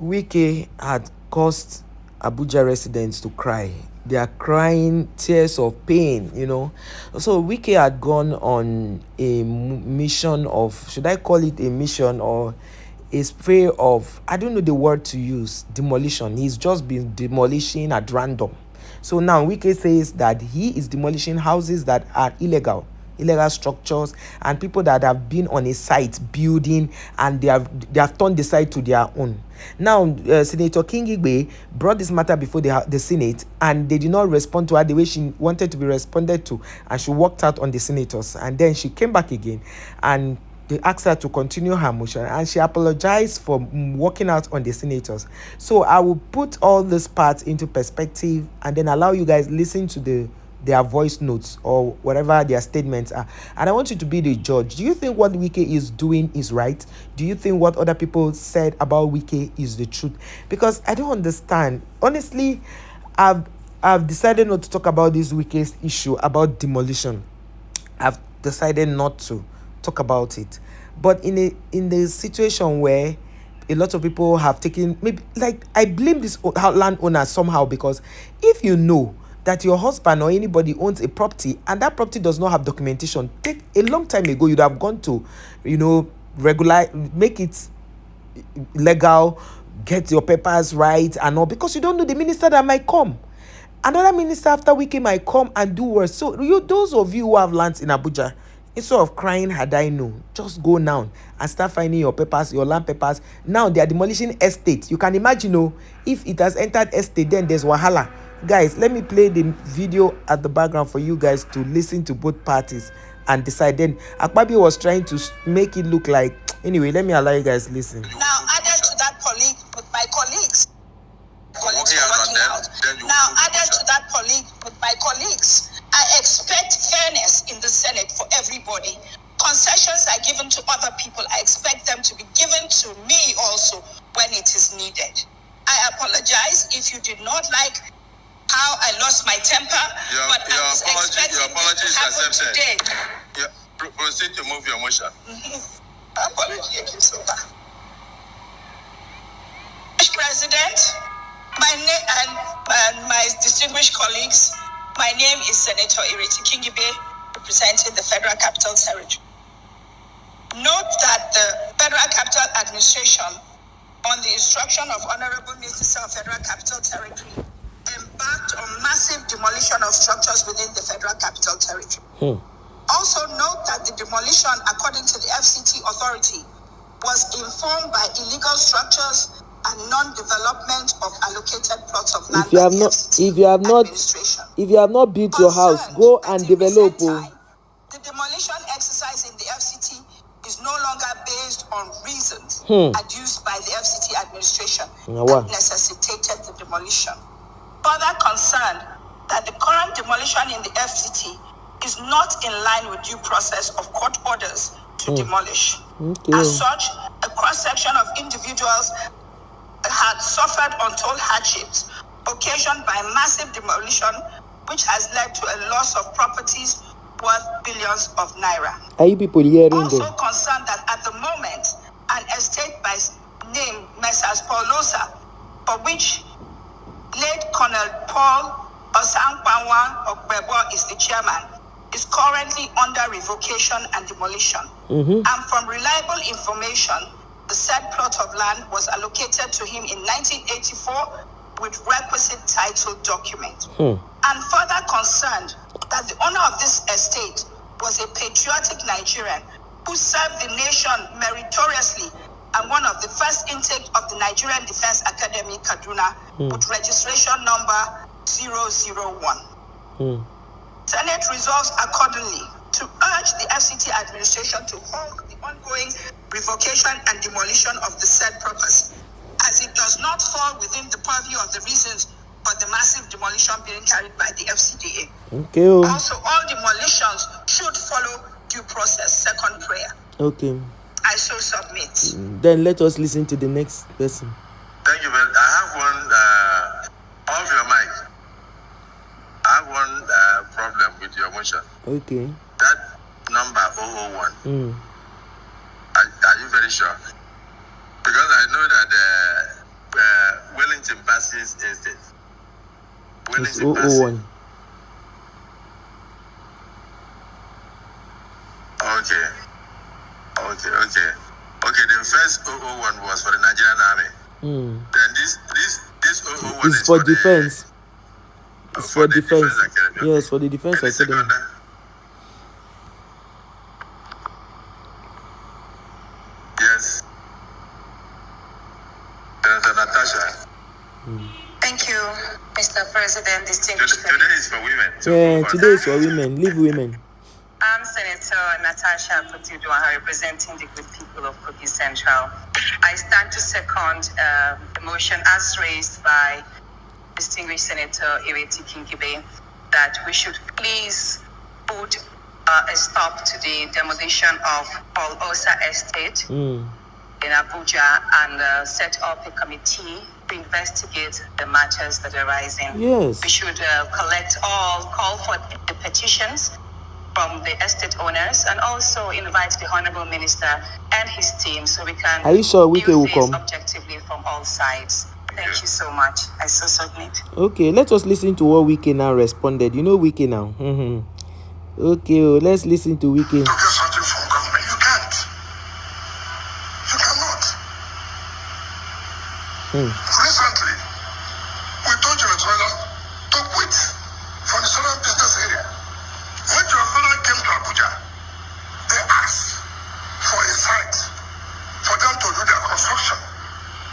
Wike had caused Abuja residents to cry. They are crying tears of pain, So Wike had gone on a mission of, should I call it a mission or a spray of, I don't know the word to use, demolition. He's just been demolishing at random. So now Wike says that he is demolishing houses that are illegal structures, and people that have been on a site building, and they have turned the site to their own. Now Senator Kingigbe brought this matter before the Senate, and they did not respond to her the way she wanted to be responded to, and she walked out on the senators, and then she came back again, and they asked her to continue her motion, and she apologized for walking out on the senators. So I will put all these parts into perspective and then allow you guys listen to their voice notes or whatever their statements are, and I want you to be the judge. Do you think what Wike is doing is right? Do you think what other people said about Wike is the truth? Because I don't understand, honestly. I've decided not to talk about this Wike's issue about demolition. I've decided not to talk about it. But in the situation where a lot of people have taken, maybe, like, I blame this landowner somehow, because if you know that your husband or anybody owns a property and that property does not have documentation, take a long time ago you'd have gone to, regular, make it legal, get your papers right and all, because you don't know the minister that might come. Another minister after Wike might come and do worse. So those of you who have lands in Abuja, instead of crying had I known, just go now and start finding your papers, your land papers. Now they are demolishing estates. You can imagine, if it has entered estate, then there's wahala. Guys, let me play the video at the background for you guys to listen to both parties and decide. Then Akpabio was trying to make it look like, anyway, let me allow you guys listen. Now added to that, with my colleagues working out. Now added to that, with my colleagues, I expect fairness in the Senate for everybody. Concessions are given to other people. I expect them to be given to me also when it is needed. I apologize if you did not like how I lost my temper, but I was expecting this to happen today. Yeah, proceed to move your motion. Apology, so much. President, my name and my distinguished colleagues, my name is Senator Ireti Kingibe, representing the Federal Capital Territory. Note that the Federal Capital Administration, on the instruction of Honorable Minister of Federal Capital Territory, embarked on massive demolition of structures within the Federal Capital Territory. Also note that the demolition, according to the FCT authority, was informed by illegal structures and non-development of allocated plots of land. If you have not built your house, go and develop. The demolition exercise in the FCT is no longer based on reasons adduced by the FCT administration that necessitated the demolition. Further concerned that the current demolition in the FCT is not in line with due process of court orders to demolish. As such, a cross-section of individuals had suffered untold hardships occasioned by massive demolition, which has led to a loss of properties worth billions of naira. Are you people hearing also concerned that at the moment, an estate by name Messrs. Paul Losa, for which late Colonel Paul Osangpanwa Ogbebo is the chairman, is currently under revocation and demolition. And from reliable information, the said plot of land was allocated to him in 1984 with requisite title document. And further concerned that the owner of this estate was a patriotic Nigerian who served the nation meritoriously and one of the first intake of the Nigerian Defense Academy, Kaduna, with registration number 001. Senate resolves accordingly to urge the FCT administration to halt the ongoing revocation and demolition of the said property, as it does not fall within the purview of the reasons for the massive demolition being carried by the FCDA. Also, all demolitions should follow due process. Second prayer. Okay. I so submit. Then let us listen to the next person. Thank you, but I have one off your mic. I have one problem with your motion. Okay. That number 001. Are you very sure? Because I know that When It's is it passing? 001. Okay. Okay, the first 001 was for the Nigerian army. Then this 001 It's is for for defense. It's for the defense. academy. Yes, for the defense And the academy. second, yes, Senator Natasha. Thank you, Mr. President, distinguished Today is for women. So Yeah, today is for women. Leave women. I'm Senator Natasha Kotiduaha, representing the good people of Kogi Central. I stand to second the motion as raised by distinguished Senator Ireti Kingibe that we should please put a stop to the demolition of Paul Osa Estate in Abuja and set up a committee to investigate the matters that are arising. Yes. We should call for the petitions from the estate owners and also invite the Honorable Minister and his team so we can Are you sure Wike view will this come? objectively from all sides. Thank you so much. I so submit. Okay, let us listen to what Wike now responded. You know Wike now. Okay, let's listen to Wike. to get something from government, you can't. You cannot. Recently, we told your father to quit from the southern business area. When your father came to Abuja, they asked for a site for them to do their construction.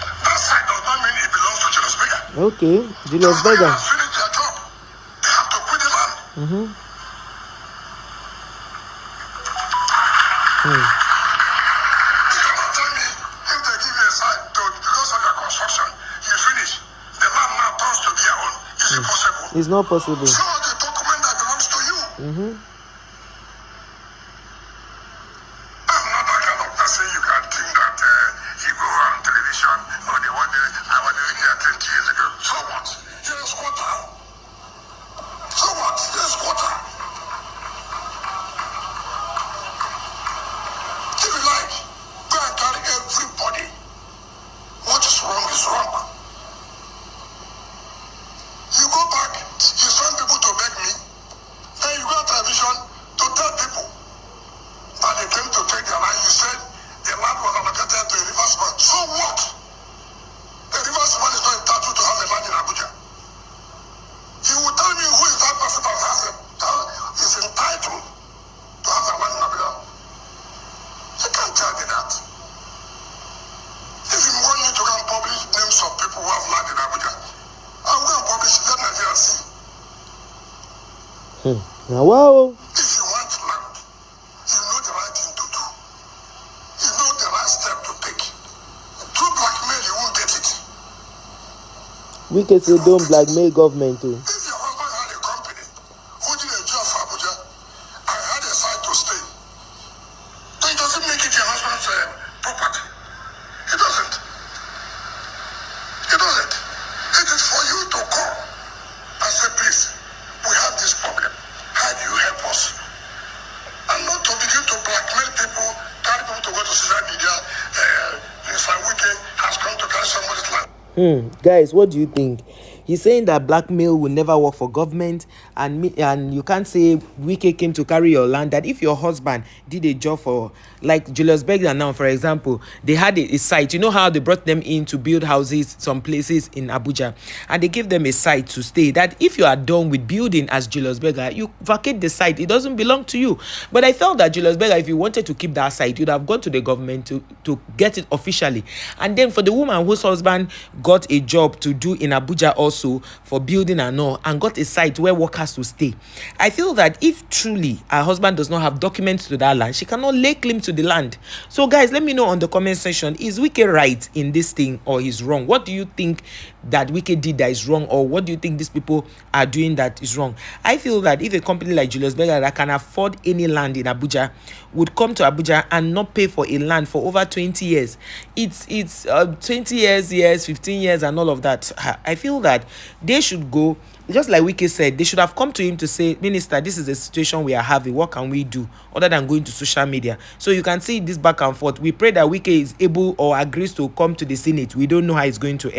That site does not mean it belongs to Julius Berger. Okay, Julius Berger. Has finished their job. They have to quit the land. You cannot tell me if they give you a site because of your construction, you finish. The land now turns to be your own. Is it possible? It's not possible. Show us the document that belongs to you. I'm not that kind of person you can think that you go on television or the one that I was doing here 20 years ago. So what? You're a squatter. So what? You're a squatter. If you like, go and carry everybody. What is wrong is wrong. You go back, you send people to beg me, then you go on television to tell people that they came to take their land. You said the land was allocated to a riversman. So what? A riversman is not entitled to have a land in Abuja. You will tell me who is that person that is entitled to have a land in Abuja. You can't tell me that. If you want me to go and publish names of people who have land in Abuja, I'm going to publish it. Let Nigeria see. Now, wow. If you want land, you know the right thing to do. You know the right step to take. Through blackmail, you won't get it. Wike say don't blackmail government too. If your husband had a company who did a job for Abuja and had a site to stay, then it doesn't make it your husband's property. It doesn't. It doesn't. It is for you to call and say, please, we have this problem. How do you help us? And not to begin to blackmail people, carry people to go to social media. Mr. Wike has come to carry somebody's land. Guys, what do you think? He's saying that blackmail will never work for government, and you can't say Wike came to carry your land. That if your husband did a job for, like Julius Berger now, for example, they had a site. You know how they brought them in to build houses, some places in Abuja, and they gave them a site to stay. That if you are done with building as Julius Berger, you vacate the site. It doesn't belong to you. But I felt that Julius Berger, if you wanted to keep that site, you'd have gone to the government to get it officially. And then for the woman whose husband got a job to do in Abuja also for building and all, and got a site where workers to stay, I feel that if truly her husband does not have documents to that land, she cannot lay claim to the land. So guys, let me know on the comment section, is Wike right in this thing or is wrong? What do you think that Wike did that is wrong, or what do you think these people are doing that is wrong? I feel that if a company like Julius Berger that can afford any land in Abuja would come to Abuja and not pay for a land for over 20 years, it's 20 years, 15 years and all of that, I feel that they should go, just like Wike said, they should have come to him to say, Minister, this is the situation we are having, what can we do, other than going to social media? So you can see this back and forth. We pray that Wike is able or agrees to come to the Senate. We don't know how it's going to end.